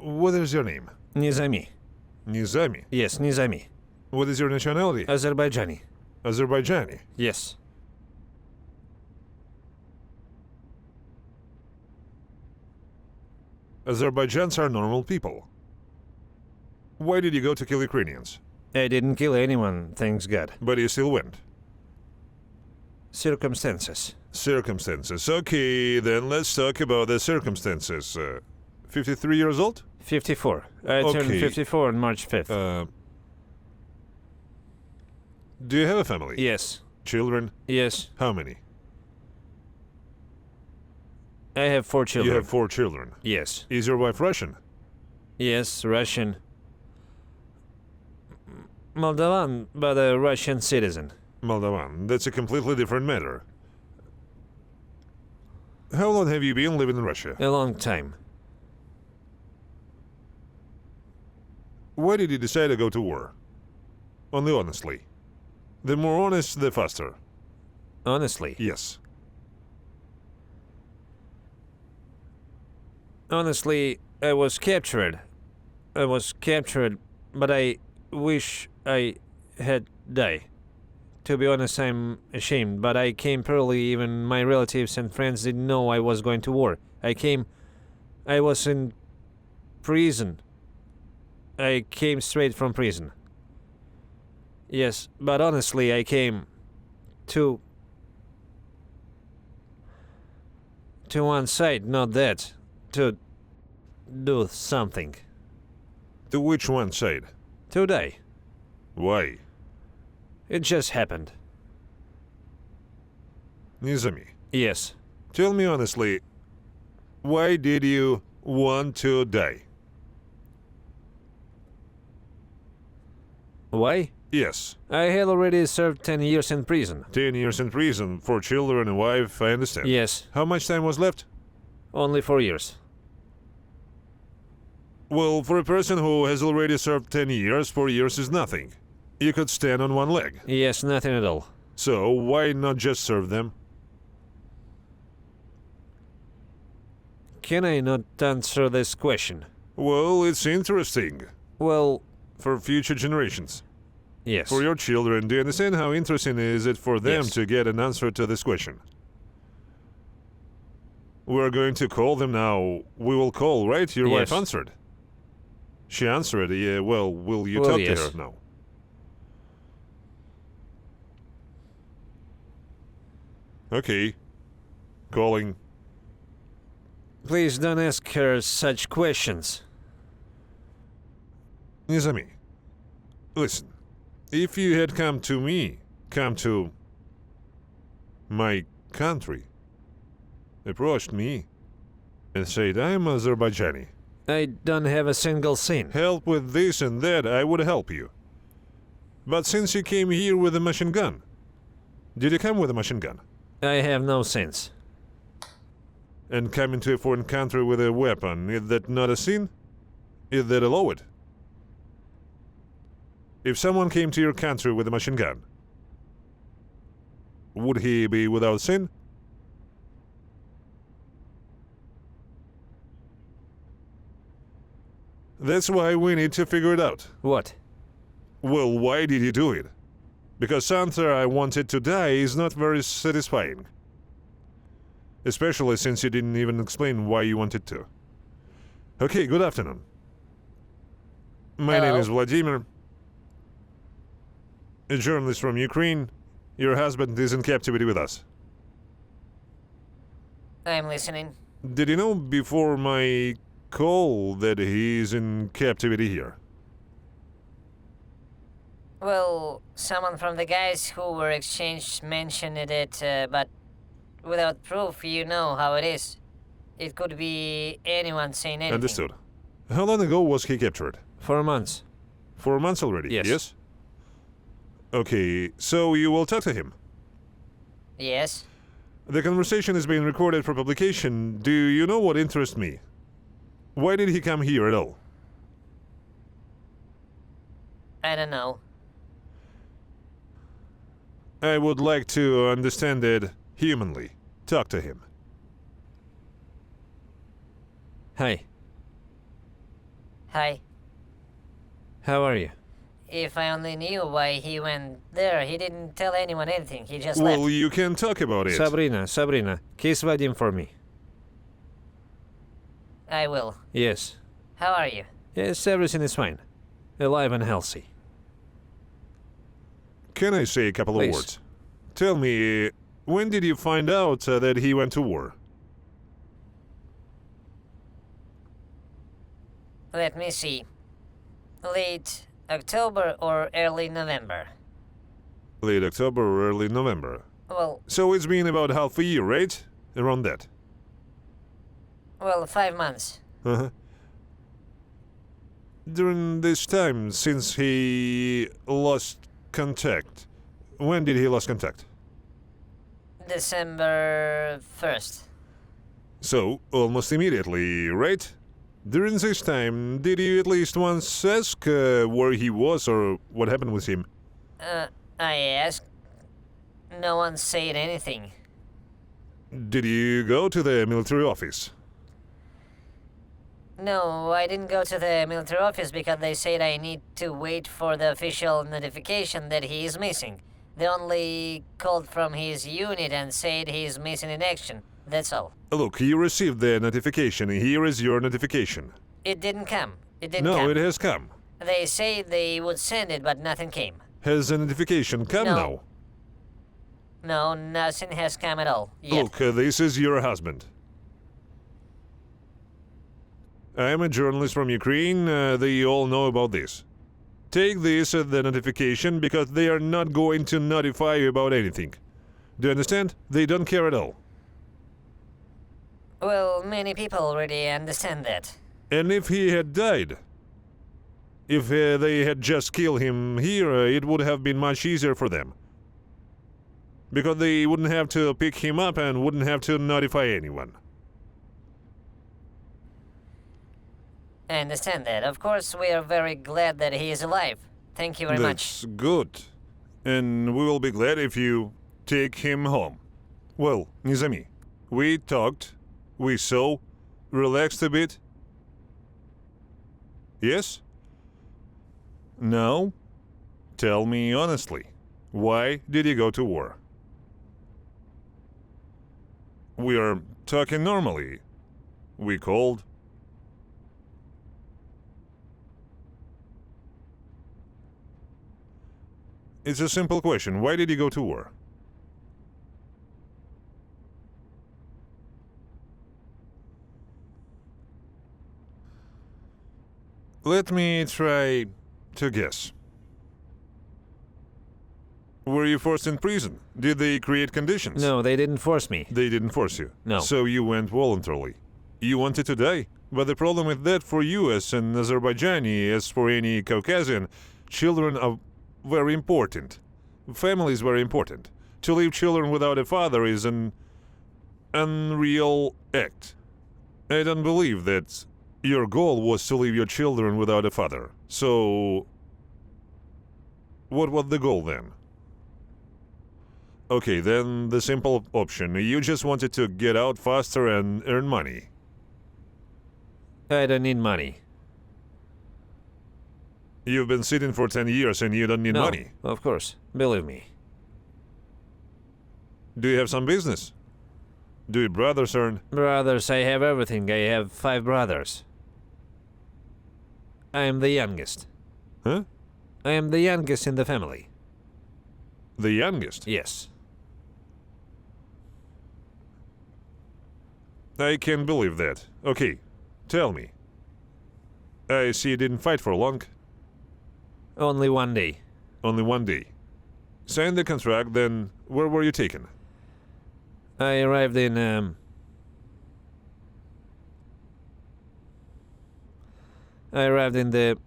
What is your name? Nizami. Nizami? Yes, Nizami. What is your nationality? Azerbaijani. Azerbaijani? Yes. Azerbaijans are normal people. Why did you go to kill Ukrainians? I didn't kill anyone, thanks God. But you still went. Circumstances. Circumstances. Okay, then let's talk about the circumstances. 53 years old? 54. I turned Okay. 54 on March 5th. Do you have a family? Yes. Children? Yes. How many? I have 4 children. You have 4 children. Yes. Is your wife Russian? Yes, Russian. Moldovan, but a Russian citizen. Moldovan. That's a completely different matter. How long have you been living in Russia? A long time. Why did you decide to go to war? Only honestly. The more honest, the faster. Honestly. Yes. Honestly, I was captured. But I wish I had died. To be honest, I'm ashamed, but I came early. Even my relatives and friends didn't know I was going to war. I was in prison. I came straight from prison. Yes, but honestly, I came to one side, not that, to do something. To which one side? To die. Why? It just happened. Nizami, Yes. tell me honestly, why did you want to die? Why? Yes. I had already served 10 years in prison. 10 years in prison, 4 children and wife, I understand. Yes, How much time was left? only 4 years. Well, for a person who has already served 10 years, 4 years is nothing. You could stand on one leg. Yes, nothing at all. So, why not just serve them? Can I not answer this question? Well, it's interesting. Well, For future generations. yes. For your children, do you understand how interesting is it for them Yes. to get an answer to this question? We're going to call them now. We will call, right? Your wife Yes. answered. She answered, yeah, well, will you Well, talk yes. to her now? Okay. Calling. Please don't ask her such questions. Nizami, listen. If you had come to my country, approached me, and said, I'm Azerbaijani, I don't have a single sin. help with this and that, I would help you. But since you came here with a machine gun, did you come with a machine gun? I have no sins. And come into a foreign country with a weapon, is that not a sin? Is that allowed? If someone came to your country with a machine gun, would he be without sin? That's why we need to figure it out. What? Well, why did you do it? Because answer I wanted to die is not very satisfying. Especially since you didn't even explain why you wanted to. Okay, good afternoon. My name Hello. is Vladimir. A journalist from Ukraine. Your husband is in captivity with us. I'm listening. Did you know before my call that he is in captivity here? Well, someone from the guys who were exchanged mentioned it, but without proof, you know how it is. It could be anyone saying anything. Understood. How long ago was he captured? 4 months. 4 months already? Yes. Okay, so you will talk to him. Yes? The conversation is being recorded for publication. Do you know what interests me? Why did he come here at all? I don't know. I would like to understand it humanly. Talk to him. Hi. Hi. How are you? If I only knew why he went there, he didn't tell anyone anything. He just Well, left. you can talk about it. Sabrina, kiss Vadim for me. I will. Yes. How are you? Yes, everything is fine. Alive and healthy. Can I say a couple Please. of words? Tell me, when did you find out that he went to war? Let me see. Late October or early November? Late October or early November. Well, So it's been about half a year, right? Around that. 5 months. Uh-huh. During this time, since he lost contact, when did he lose contact? December 1st. So, almost immediately, right? During this time, did you at least once ask where he was or what happened with him? I asked. No one said anything. Did you go to the military office? No, I didn't go to the military office because they said I need to wait for the official notification that he is missing. They only called from his unit and said he is missing in action. That's all. Look, you received the notification. Here is your notification. It didn't come. It didn't No, come. it has come. They say they would send it, but nothing came. Has the notification come No. now? No, nothing has come at all. Yet. Look, this is your husband. I am a journalist from Ukraine. They all know about this. Take this as the notification because they are not going to notify you about anything. Do you understand? They don't care at all. Well, many people already understand that. And if he had died, if they had just killed him here, it would have been much easier for them. Because they wouldn't have to pick him up and wouldn't have to notify anyone. I understand that. Of course, we are very glad that he is alive. Thank you very much. That's good. And we will be glad if you take him home. Well, Nizami, we talked, we saw, relaxed a bit. Yes? Now, tell me honestly, why did you go to war? We are talking normally. We called. It's a simple question. Why did you go to war? Let me try to guess. Were you forced in prison? Did they create conditions? No, they didn't force me. They didn't force you? No. So you went voluntarily? You wanted to die? But the problem with that for you as an Azerbaijani, as for any Caucasian, children are very important. Family is very important. To leave children without a father is an unreal act. I don't believe that your goal was to leave your children without a father. So, what was the goal then? Okay, then the simple option. You just wanted to get out faster and earn money. I don't need money. You've been sitting for 10 years and you don't need No, money. of course. Believe me. Do you have some business? Do your brothers earn? Brothers, I have everything. I have 5 brothers. I am the youngest. Huh? I am the youngest in the family. The youngest? Yes. I can't believe that. Okay, tell me. I see you didn't fight for long. Only one day. Only one day. Sign the contract, then where were you taken? I arrived in, I arrived in the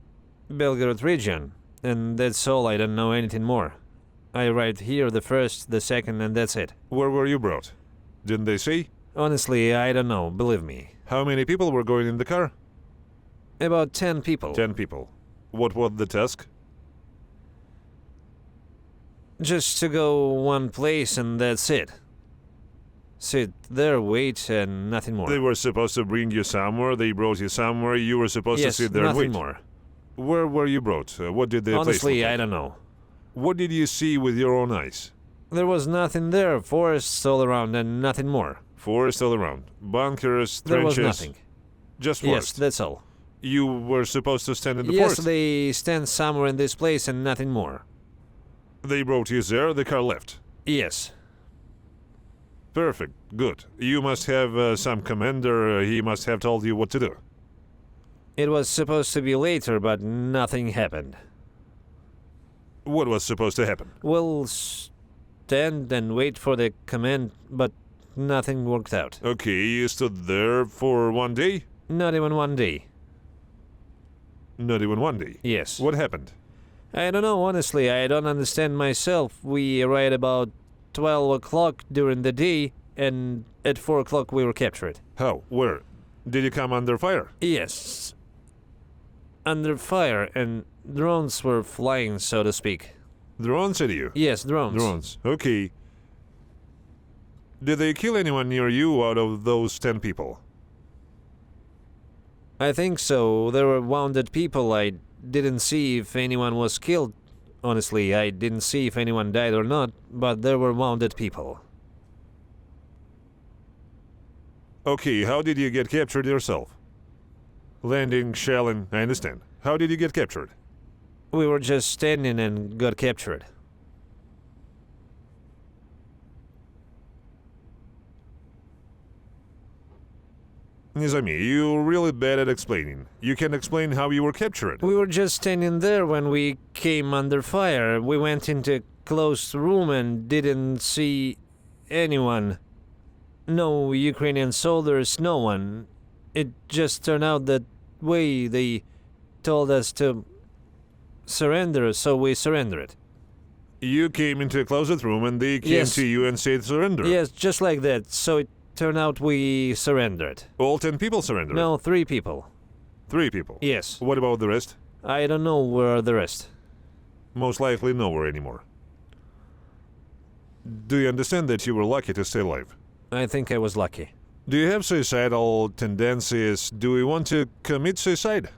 Belgorod region, and that's all. I don't know anything more. I arrived here the first, the second, and that's it. Where were you brought? Didn't they say? Honestly, I don't know, believe me. How many people were going in the car? About 10 people. 10 people. What was the task? Just to go one place and that's it. Sit there, wait, and nothing more. They were supposed to bring you somewhere, they brought you somewhere, you were supposed yes, to sit there and nothing wait. more. Where were you brought? What did the place Honestly, look like? I don't know. What did you see with your own eyes? There was nothing there, forests all around and nothing more. Forest all around. Bunkers, There was trenches. nothing. Just Yes, forest. that's all. You were supposed to stand in the Yes, forest. they stand somewhere in this place and nothing more. They brought you there, the car left. Yes. Perfect, good. You must have some commander, he must have told you what to do. It was supposed to be later, but nothing happened. What was supposed to happen? We'll stand and wait for the command, but nothing worked out. Okay, you stood there for 1 day? Not even 1 day. Not even 1 day. Yes. What happened? I don't know, honestly, I don't understand myself. We arrived about 12 o'clock during the day, and at 4 o'clock we were captured. How? Where? Did you come under fire? Yes. Under fire, and drones were flying, so to speak. Drones at you? Yes, drones. Drones. Okay. Did they kill anyone near you out of those 10 people? I think so. There were wounded people. I didn't see if anyone was killed. Honestly, I didn't see if anyone died or not, but there were wounded people. Okay, how did you get captured yourself? Landing, shelling, I understand. How did you get captured? We were just standing and got captured. Nizami, you're really bad at explaining. You can explain how you were captured. We were just standing there when we came under fire. We went into a closed room and didn't see anyone. No Ukrainian soldiers, no one. It just turned out that way they told us to surrender, so we surrendered. You came into a closet room and they came Yes. to you and said surrender. Yes, just like that. So it turned out we surrendered. All 10 people surrendered? No, 3 people. 3 people? Yes. What about the rest? I don't know where are the rest. Most likely nowhere anymore. Do you understand that you were lucky to stay alive? I think I was lucky. Do you have suicidal tendencies? Do you want to commit suicide?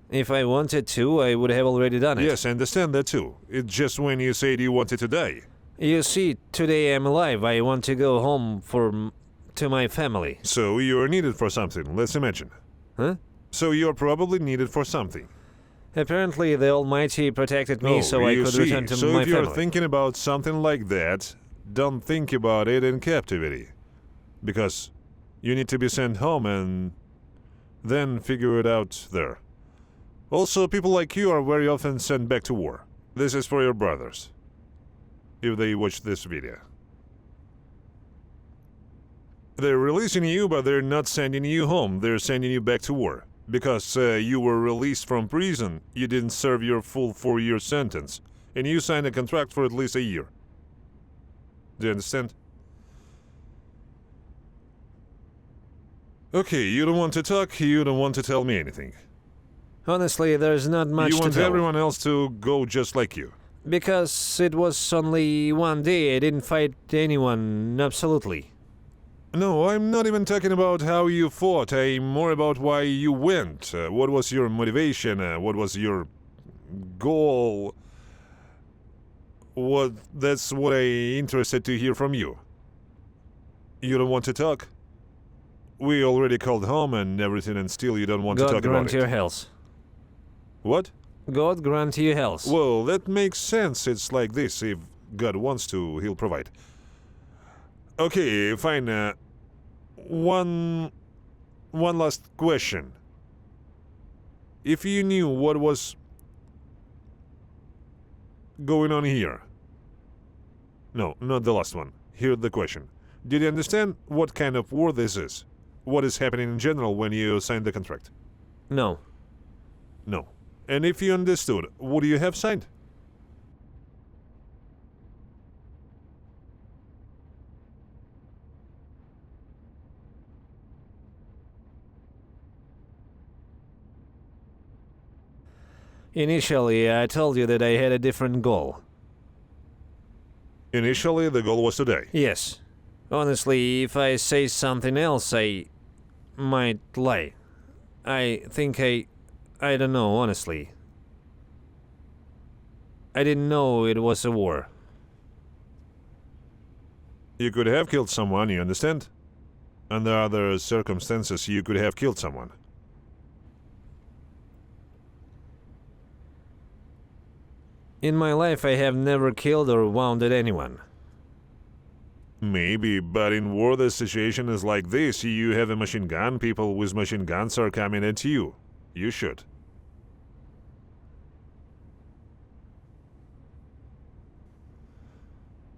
If I wanted to, I would have already done it. Yes, I understand that too. It's just when you said you wanted to die. You see, today I'm alive. I want to go home to my family. So you're needed for something, let's imagine. Huh? So you're probably needed for something. Apparently, the Almighty protected me so I you could see. return to so my if you're family. thinking about something like that, don't think about it in captivity. Because you need to be sent home and then figure it out there. Also, people like you are very often sent back to war. This is for your brothers, if they watch this video. They're releasing you, but they're not sending you home. They're sending you back to war. Because you were released from prison, you didn't serve your full 4-year sentence, and you signed a contract for at least a year. Do you understand? Okay, you don't want to talk, you don't want to tell me anything. Honestly, there's not much You to want tell. everyone else to go just like you. Because it was only 1 day. I didn't fight anyone, absolutely. No, I'm not even talking about how you fought. I'm more about why you went. What was your motivation? What was your goal? That's what I'm interested to hear from you. You don't want to talk? We already called home and everything, and still you don't want to God talk about grant it. your health. What? God grant you health. Well, that makes sense. It's like this. If God wants to, he'll provide. Okay, fine. One last question. If you knew what was going on here... No, not the last one. Here's the question. Did you understand what kind of war this is? What is happening in general when you signed the contract? No. No. And if you understood, would you have signed? Initially, I told you that I had a different goal. Initially, the goal was today. Yes. Honestly, if I say something else, I might lie. I think I don't know, honestly. I didn't know it was a war. You could have killed someone, you understand? Under other circumstances, you could have killed someone. In my life, I have never killed or wounded anyone. Maybe, but in war the situation is like this. You have a machine gun, people with machine guns are coming at you. You should.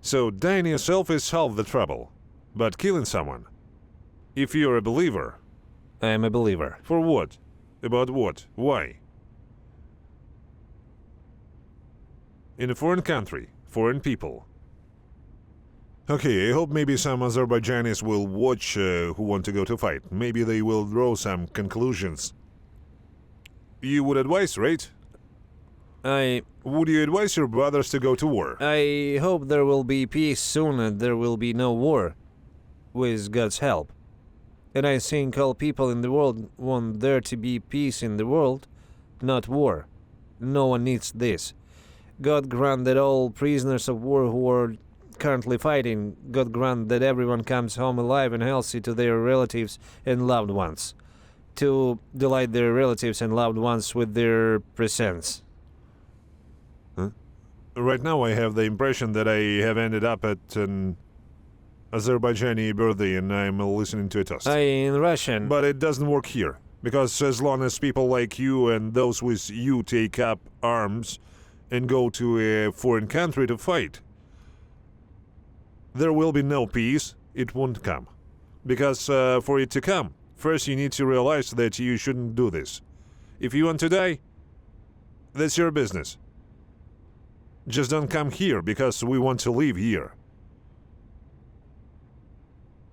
So dying yourself is half the trouble. But killing someone, if you're a believer... I am a believer. For what? About what? Why? In a foreign country, foreign people. Okay, I hope maybe some Azerbaijanis will watch who want to go to fight. Maybe they will draw some conclusions. You would advise, right? Would you advise your brothers to go to war? I hope there will be peace soon and there will be no war. With God's help. And I think all people in the world want there to be peace in the world, not war. No one needs this. God grant that all prisoners of war who are currently fighting, God grant that everyone comes home alive and healthy to their relatives and loved ones. To delight their relatives and loved ones with their presence. Huh? Right now I have the impression that I have ended up at an Azerbaijani birthday and I'm listening to a toast. In Russian. But it doesn't work here. Because as long as people like you and those with you take up arms and go to a foreign country to fight, there will be no peace. It won't come. Because for it to come, first you need to realize that you shouldn't do this. If you want to die, that's your business. Just don't come here because we want to live here.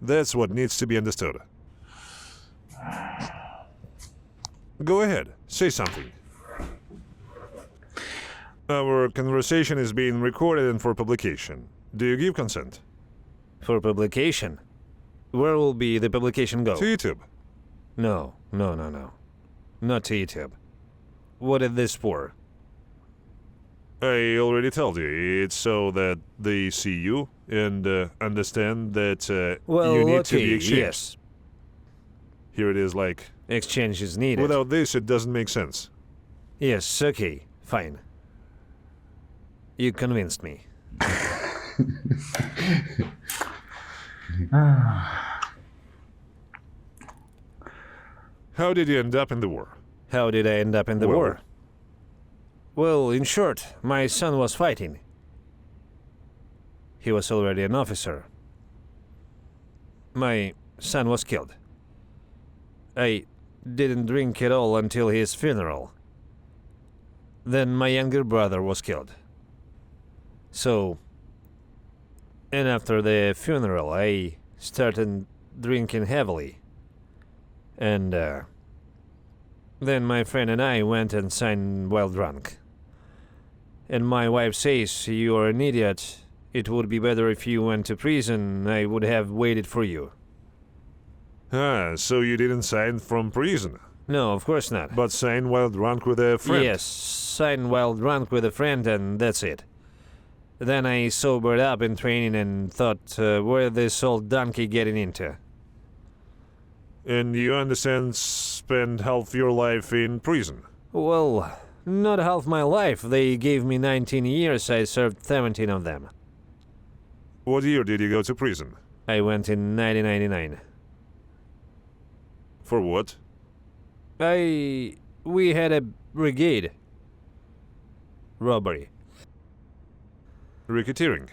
That's what needs to be understood. Go ahead, say something. Our conversation is being recorded and for publication. Do you give consent? For publication? Where will be the publication go? To YouTube. No. Not to YouTube. What is this for? I already told you, it's so that they see you and understand that you need to be exchanged. Yes. Here it is like... Exchange is needed. Without this, it doesn't make sense. Yes, okay, fine. You convinced me. How did you end up in the war? How did I end up in the war? Well, in short, my son was fighting. He was already an officer. My son was killed. I didn't drink at all until his funeral. Then my younger brother was killed. So, and after the funeral, I started drinking heavily. And then my friend and I went and signed while drunk. And my wife says, "You're an idiot. It would be better if you went to prison. I would have waited for you." Ah, so you didn't sign from prison? No, of course not. But signed while drunk with a friend? Yes, signed while drunk with a friend and that's it. Then I sobered up in training and thought, where this old donkey getting into? And you understand spent half your life in prison? Well, not half my life. They gave me 19 years. I served 17 of them. What year did you go to prison? I went in 1999. For what? We had a brigade. Robbery. Racketeering?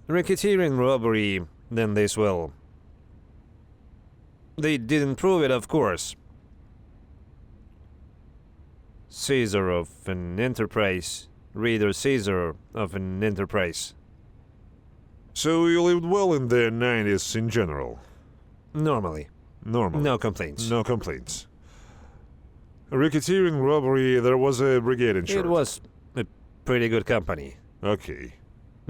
Racketeering, robbery, then this, well... They didn't prove it, of course. Caesar of an enterprise. Reader Caesar of an enterprise. So you lived well in the 90s in general? Normally. Normally? No complaints. No complaints. Racketeering, robbery, there was a brigade in short? It was a pretty good company. Okay.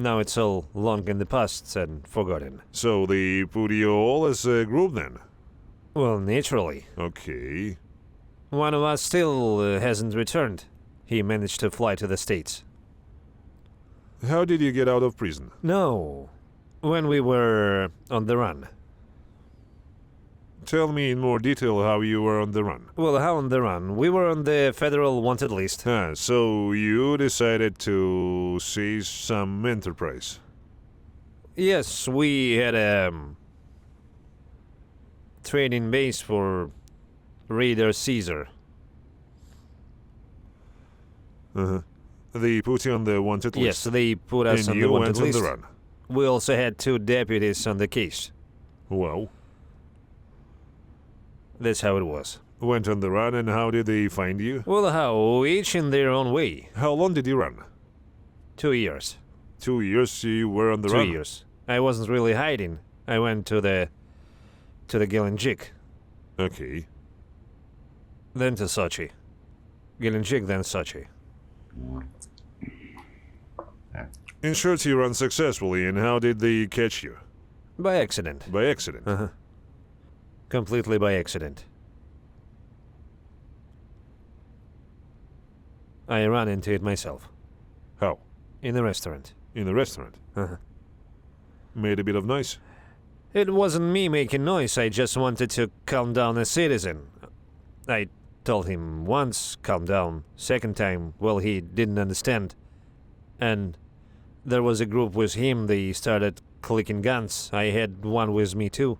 Now it's all long in the past and forgotten. So they put you all as a group then? Well, naturally. Okay. One of us still hasn't returned. He managed to fly to the States. How did you get out of prison? No, when we were on the run. Tell me in more detail how you were on the run. Well, how on the run? We were on the federal wanted list. Ah, so you decided to seize some enterprise. Yes, we had a training base for Raider Caesar. Uh-huh. They put you on the wanted list. Yes, they put us and on you the wanted went list. on the run. We also had 2 deputies on the case. Well, That's how it was. went on the run, and how did they find you? Well, how? Each in their own way. How long did you run? 2 years. 2 years you were on the 2 run? years. I wasn't really hiding. I went to the Gelendzhik, Okay. then to Sochi. Gelendzhik, then Sochi. In short, you ran successfully, and how did they catch you? By accident. By accident. Uh-huh. Completely by accident. I ran into it myself. How? In a restaurant. In a restaurant. Uh-huh. Made a bit of noise? It wasn't me making noise, I just wanted to calm down a citizen. I told him once, calm down. Second time, well, he didn't understand. And there was a group with him, they started clicking guns. I had one with me too.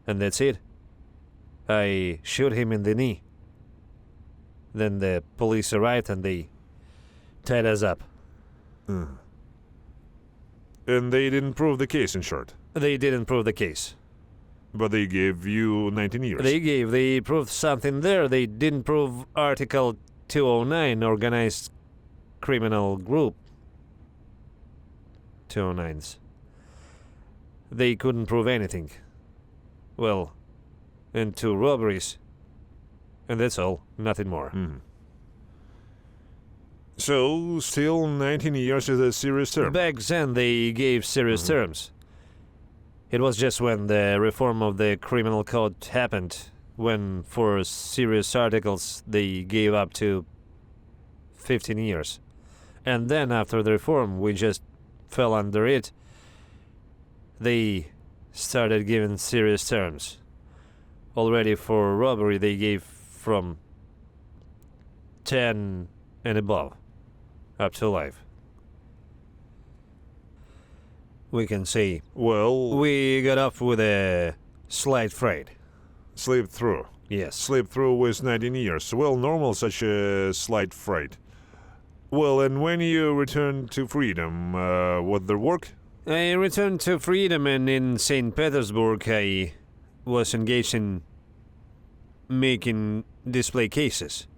And that's it. I shoot him in the knee. Then the police arrived and they tied us up. And they didn't prove the case, in short. They didn't prove the case. But they gave you 19 years. They proved something there. They didn't prove Article 209, organized criminal group. 209s. They couldn't prove anything. Well, and 2 robberies. And that's all, nothing more. Mhm. So, still 19 years is a serious term. Back then they gave serious terms. It was just when the reform of the criminal code happened, when for serious articles they gave up to 15 years. And then after the reform we just fell under it. They started giving serious terms. Already for robbery they gave from 10 and above, up to life. We can say Well, we got off with a slight fright. slipped through. Yes. Slipped through with 19 years. Well, normal such a slight fright. Well, and when you returned to freedom, what their work? I returned to freedom, and in St. Petersburg I was engaged in making display cases.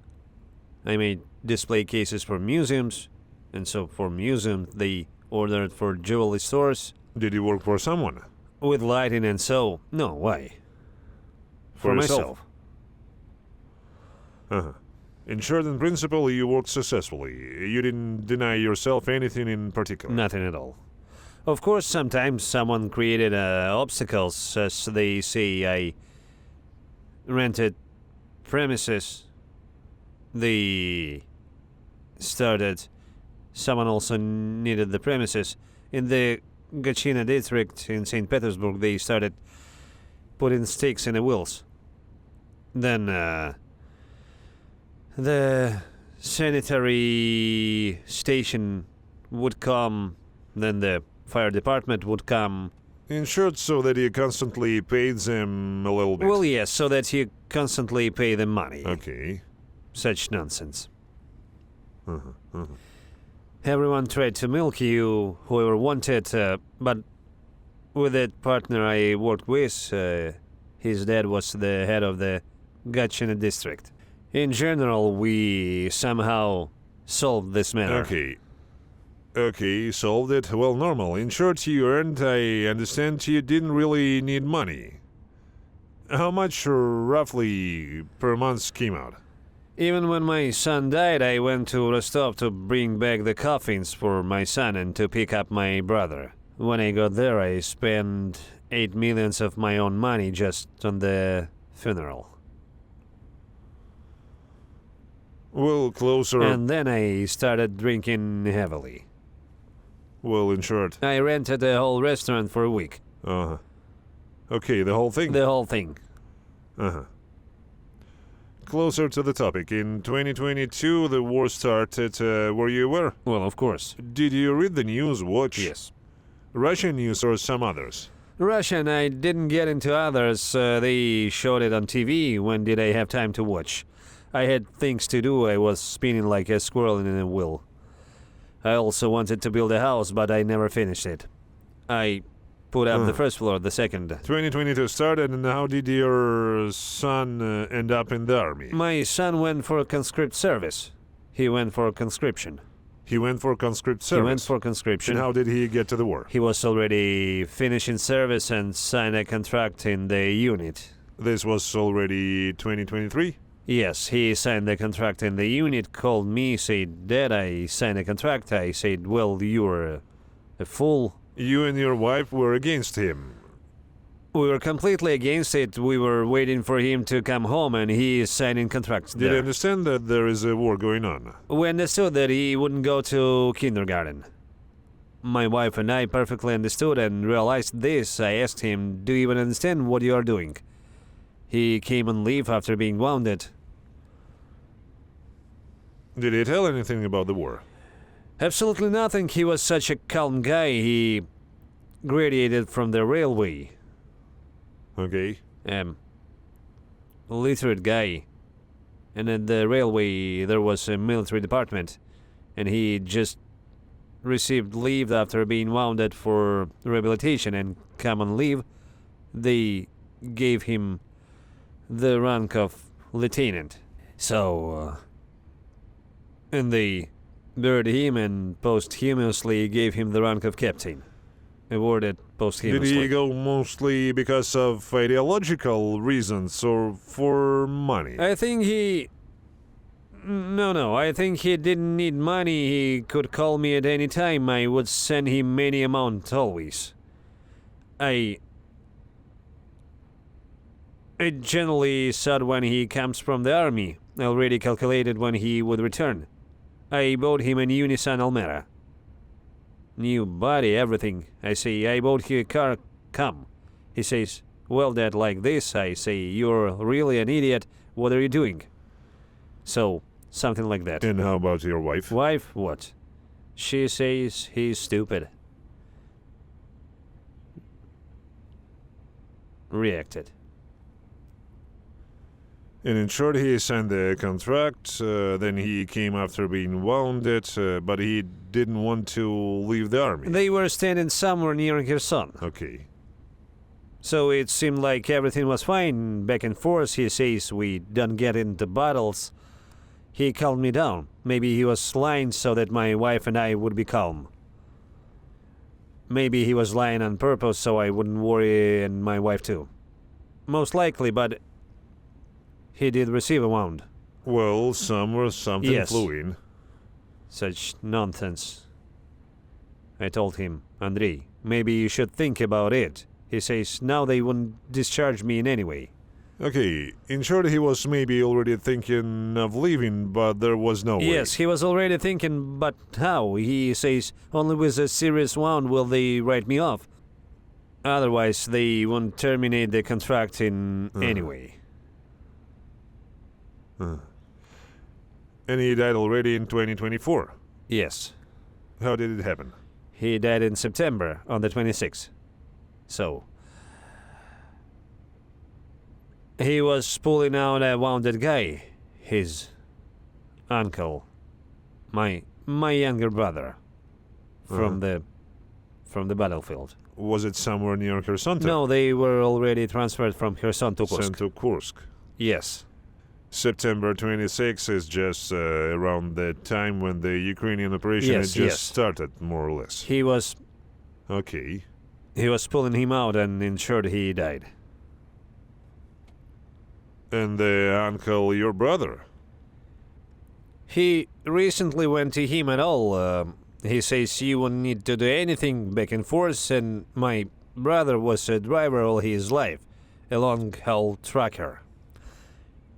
I made display cases for museums, and so for museums they ordered for jewelry stores Did you work for someone? with lighting and so. No, why? For yourself? myself. Uh-huh. In short and principle, you worked successfully. You didn't deny yourself anything in particular. Nothing at all. Of course, sometimes someone created obstacles, as they say. I rented premises. They started. Someone also needed the premises. In the Gachina district in St. Petersburg, they started putting stakes in the wheels. Then the sanitary station would come, then the fire department would come. In short, so that you constantly paid them a little bit. Well, yes, so that you constantly pay them money. Okay. Such nonsense. Uh-huh. Uh-huh. Everyone tried to milk you, whoever wanted, but with that partner I worked with, his dad was the head of the Gachina district. In general, we somehow solved this matter. Okay. Okay, solved it. Well, normal. In short, you earned, I understand you didn't really need money. How much roughly per month came out? Even when my son died, I went to Rostov to bring back the coffins for my son and to pick up my brother. When I got there, I spent 8 millions of my own money just on the funeral. Well, closer. And then I started drinking heavily. Well, in short. I rented a whole restaurant for a week. Uh-huh. Okay, the whole thing? The whole thing. Uh-huh. Closer to the topic. In 2022, the war started. Were you aware? Well, of course. Did you read the news, watch? Yes. Russian news or some others? Russian, I didn't get into others. They showed it on TV. When did I have time to watch? I had things to do. I was spinning like a squirrel in a wheel. I also wanted to build a house, but I never finished it. I put up the first floor, the second. 2022 started, and how did your son end up in the army? My son went for conscript service. He went for conscription. He went for conscript service? He went for conscription. And how did he get to the war? He was already finishing service and signed a contract in the unit. This was already 2023? Yes, he signed the contract in the unit, called me, said, Dad, I signed a contract. I said, well, you're a fool. You and your wife were against him. We were completely against it. We were waiting for him to come home, and he is signing contracts Did you there. understand that there is a war going on? We understood that he wouldn't go to kindergarten. My wife and I perfectly understood and realized this. I asked him, do you even understand what you are doing? He came on leave after being wounded. Did he tell anything about the war? Absolutely nothing. He was such a calm guy. He graduated from the railway. Okay. Literate guy. And at the railway there was a military department. And he just received leave after being wounded for rehabilitation and come on leave. They gave him the rank of lieutenant. So, and they buried him and posthumously gave him the rank of captain. Awarded posthumously. Did he go mostly because of ideological reasons or for money? I think he... No, I think he didn't need money. He could call me at any time. I would send him any amount always. I generally said when he comes from the army. I already calculated when he would return. I bought him a new Nissan Almera. New body, everything. I say, I bought you a car, come. He says, well, Dad, like this. I say, you're really an idiot. What are you doing? So, something like that. And how about your wife? Wife, what? She says he's stupid. Reacted. And in short, he signed the contract, then he came after being wounded, but he didn't want to leave the army. They were standing somewhere near Kherson. Okay. So it seemed like everything was fine. Back and forth, he says we don't get into battles. He calmed me down. Maybe he was lying so that my wife and I would be calm. Maybe he was lying on purpose so I wouldn't worry, and my wife too. Most likely, but he did receive a wound. Well, somewhere something Yes. flew in. Such nonsense. I told him, Andrei, maybe you should think about it. He says, now they wouldn't discharge me in any way. Okay, in short, he was maybe already thinking of leaving, but there was no way. Yes, he was already thinking, but how? He says, only with a serious wound will they write me off. Otherwise, they won't terminate the contract in any way. And he died already in 2024. Yes. How did it happen? He died in September, on the 26th. So, he was pulling out a wounded guy. His uncle. My younger brother. From the battlefield. Was it somewhere near Kherson? No, they were already transferred from Kherson to Kursk. Sent to Kursk. Yes. September 26 is just around the time when the Ukrainian operation had just started, more or less. He was Okay. pulling him out and ensured he died. And the uncle, your brother? He recently went to him at all. He says you won't need to do anything back and forth, and my brother was a driver all his life, a long-haul trucker.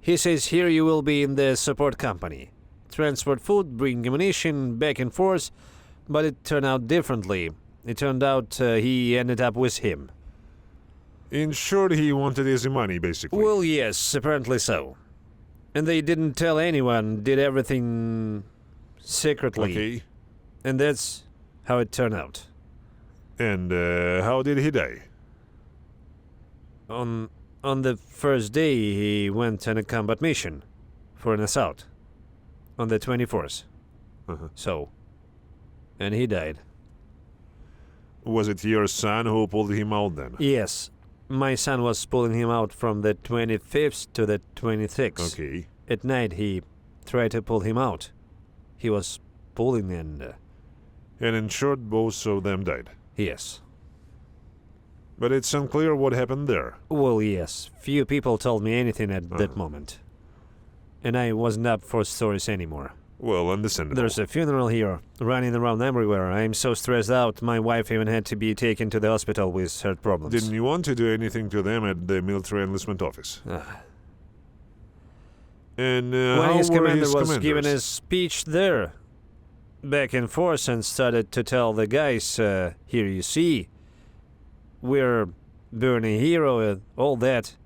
He says here you will be in the support company. Transport food, bring ammunition, back and forth, but it turned out differently. It turned out he ended up with him. In short, he wanted his money, basically. Well, yes, apparently so. And they didn't tell anyone, did everything secretly. Okay. And that's how it turned out. And how did he die? On the first day, he went on a combat mission for an assault. On the 24th. Uh-huh. So. And he died. Was it your son who pulled him out then? Yes. My son was pulling him out from the 25th to the 26th. Okay. At night, he tried to pull him out. He was pulling and... And in short, both of them died. yes. But it's unclear what happened there. Well, yes. Few people told me anything at that moment. And I wasn't up for stories anymore. Well, understandable. There's a funeral here, running around everywhere. I'm so stressed out, my wife even had to be taken to the hospital with heart problems. Didn't you want to do anything to them at the military enlistment office? And when how his were commander his was commanders? giving his speech there, back and forth, and started to tell the guys, here you see, we're burning hero, all that.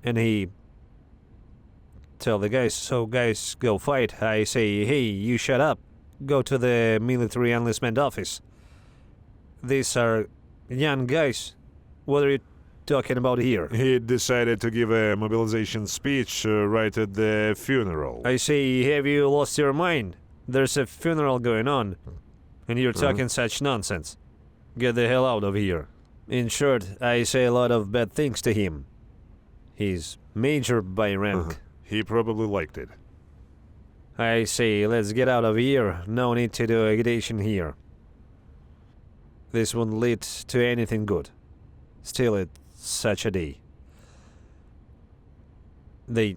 And he tell the guys, so guys, go fight. I say, hey, you shut up. Go to the military enlistment office. These are young guys. What are you talking about here? He decided to give a mobilization speech right at the funeral. I say, have you lost your mind? There's a funeral going on, and you're talking such nonsense. Get the hell out of here. In short, I say a lot of bad things to him. He's major by rank. He probably liked it. I say, let's get out of here. No need to do agitation here. This won't lead to anything good. Still, it's such a day. They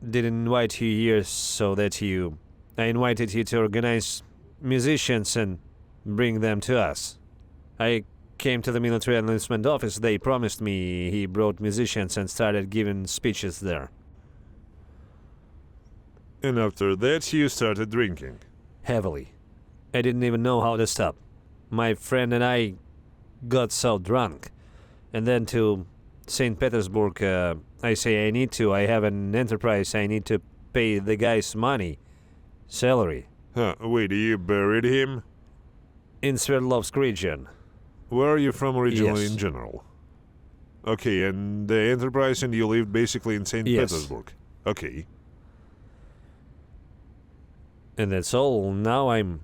didn't invite you here so that you... I invited you to organize musicians and bring them to us. I came to the military enlistment office. They promised me he brought musicians and started giving speeches there. And after that, you started drinking. Heavily. I didn't even know how to stop. My friend and I got so drunk. And then to St. Petersburg, I say I have an enterprise, I need to pay the guys money. Salary. Wait, you buried him? In Sverdlovsk region. Where are you from originally Yes. in general? Okay, and the enterprise and you lived basically in St. Yes. Petersburg. Okay. And that's all. Now I'm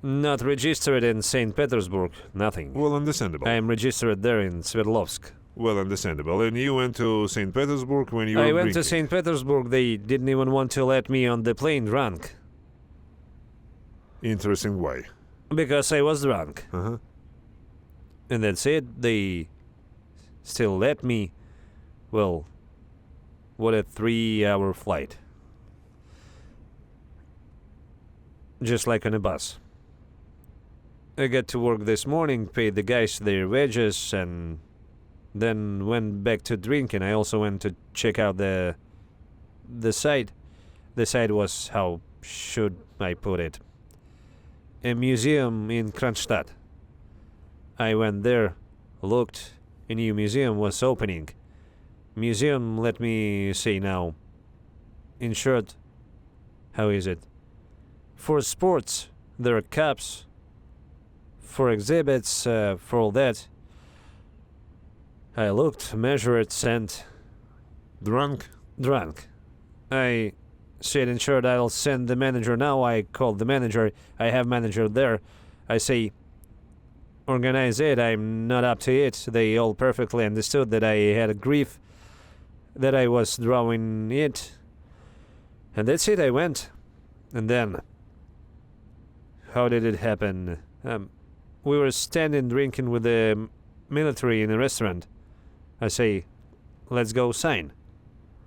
not registered in St. Petersburg. Nothing. Well, understandable. I am registered there in Sverdlovsk. Well, understandable. And you went to St. Petersburg when you were I went to drinking. St. Petersburg. They didn't even want to let me on the plane drunk. Interesting. Why? Because I was drunk. Uh-huh. And that's it. They still let me. Well, what a 3-hour flight. Just like on a bus. I got to work this morning, paid the guys their wages, and then went back to drinking. I also went to check out the site. The site was, how should I put it, a museum in Kronstadt. I went there, looked, a new museum was opening. Museum, let me say now, in short, how is it? For sports, there are cups. For exhibits, for all that. I looked, measured, and Drunk? drunk. I said, in short, I'll send the manager now. I called the manager. I have manager there. I say, organize it. I'm not up to it. They all perfectly understood that I had a grief, that I was drawing it. And that's it. I went. And then, how did it happen? We were standing drinking with the military in a restaurant. I say, let's go sign.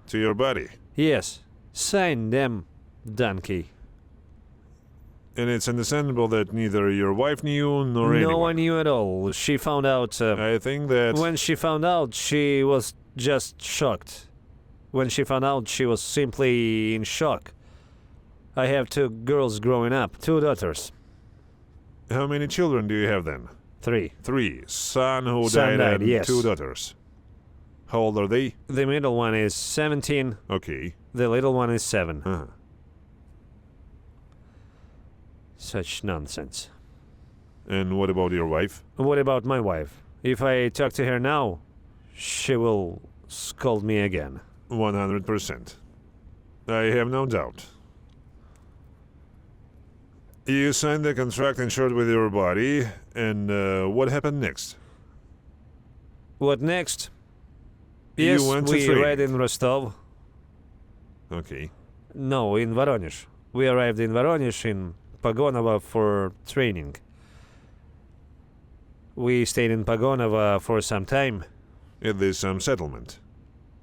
To your buddy? Yes. Sign them, donkey. And it's understandable that neither your wife knew nor anyone. No one knew at all. She found out. I think that... When she found out, she was just shocked. When she found out, she was simply in shock. I have 2 girls growing up, 2 daughters. How many children do you have then? 3. 3. Son who Son died, and yes. 2 daughters. How old are they? The middle one is 17. Okay. The little one is 7. Uh-huh. Such nonsense. And what about your wife? What about my wife? If I talk to her now, she will scold me again. 100%. I have no doubt. You signed the contract insured with your body, and what happened next? What next? You Yes, went to we training. arrived in Rostov. Okay. No, in Voronezh. We arrived in Voronezh in Pagonovo for training. We stayed in Pagonovo for some time. It is some settlement.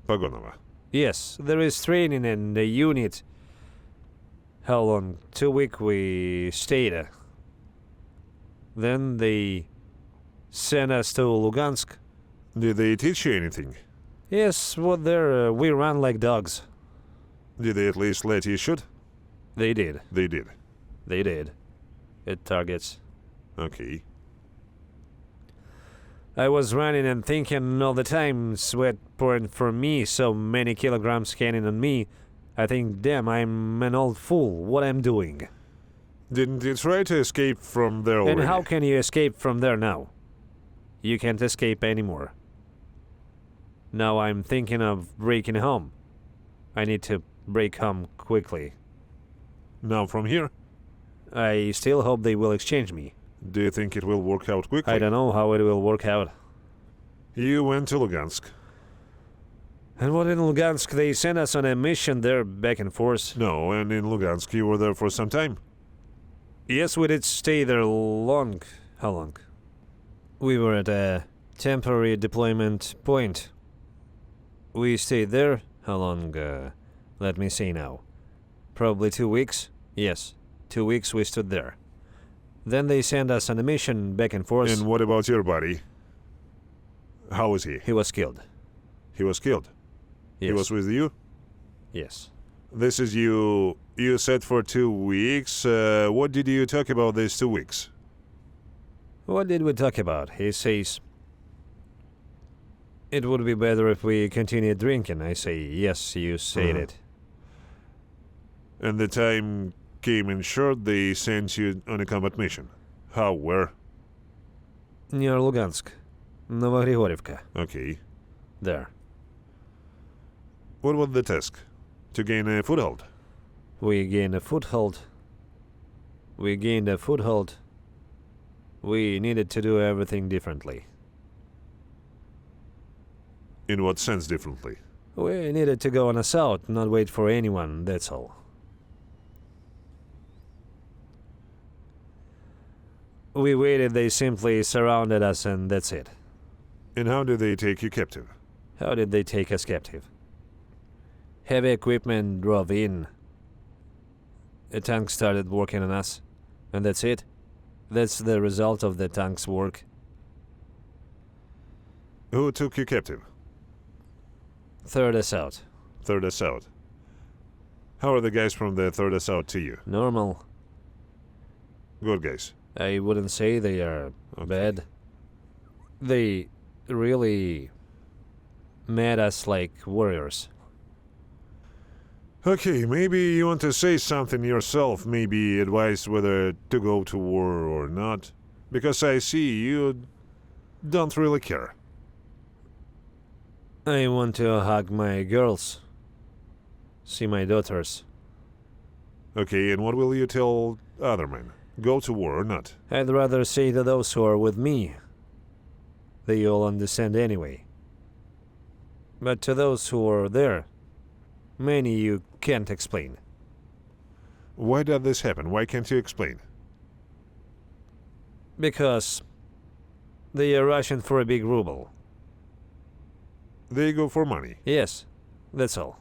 Pagonova. Yes, there is training in the unit. How long? 2 weeks we stayed. Then they sent us to Lugansk. Did they teach you anything? Yes, what there we ran like dogs. Did they at least let you shoot? They did. They did. They did. At targets. Okay. I was running and thinking all the time, sweat pouring from me, so many kilograms scanning on me. I think, damn, I'm an old fool. What I'm doing? Didn't you try to escape from there already? And how can you escape from there now? You can't escape anymore. Now I'm thinking of breaking home. I need to break home quickly. Now from here? I still hope they will exchange me. Do you think it will work out quickly? I don't know how it will work out. You went to Lugansk. And what in Lugansk, they sent us on a mission there back and forth. No, and in Lugansk you were there for some time. Yes, we did stay there long. How long? We were at a temporary deployment point. We stayed there. How long? Let me see now. Probably 2 weeks. Yes, 2 weeks we stood there. Then they sent us on a mission back and forth. And what about your buddy? How was he? He was killed. He was killed. Yes. He was with you? Yes. This is you said for 2 weeks. What did you talk about these 2 weeks? What did we talk about? He says, it would be better if we continued drinking. I say, yes, you said it. And the time came in short, they sent you on a combat mission. How, where? Near Lugansk. Novogrigorivka. Okay. There. What was the task? To gain a foothold? We gained a foothold. We gained a foothold. We needed to do everything differently. In what sense differently? We needed to go on assault, not wait for anyone, that's all. We waited, they simply surrounded us, and that's it. And how did they take you captive? How did they take us captive? Heavy equipment drove in. A tank started working on us, and that's it. That's the result of the tank's work. Who took you captive? Third assault. Third assault. How are the guys from the third assault to you? Normal. Good guys. I wouldn't say they are bad. They really made us like warriors. Okay, maybe you want to say something yourself, maybe advise whether to go to war or not. Because I see you don't really care. I want to hug my girls. See my daughters. Okay, and what will you tell other men? Go to war or not? I'd rather say to those who are with me. They all understand anyway. But to those who are there, many you can't explain. Why did this happen? Why can't you explain? Because they are rushing for a big ruble. They go for money. Yes, that's all.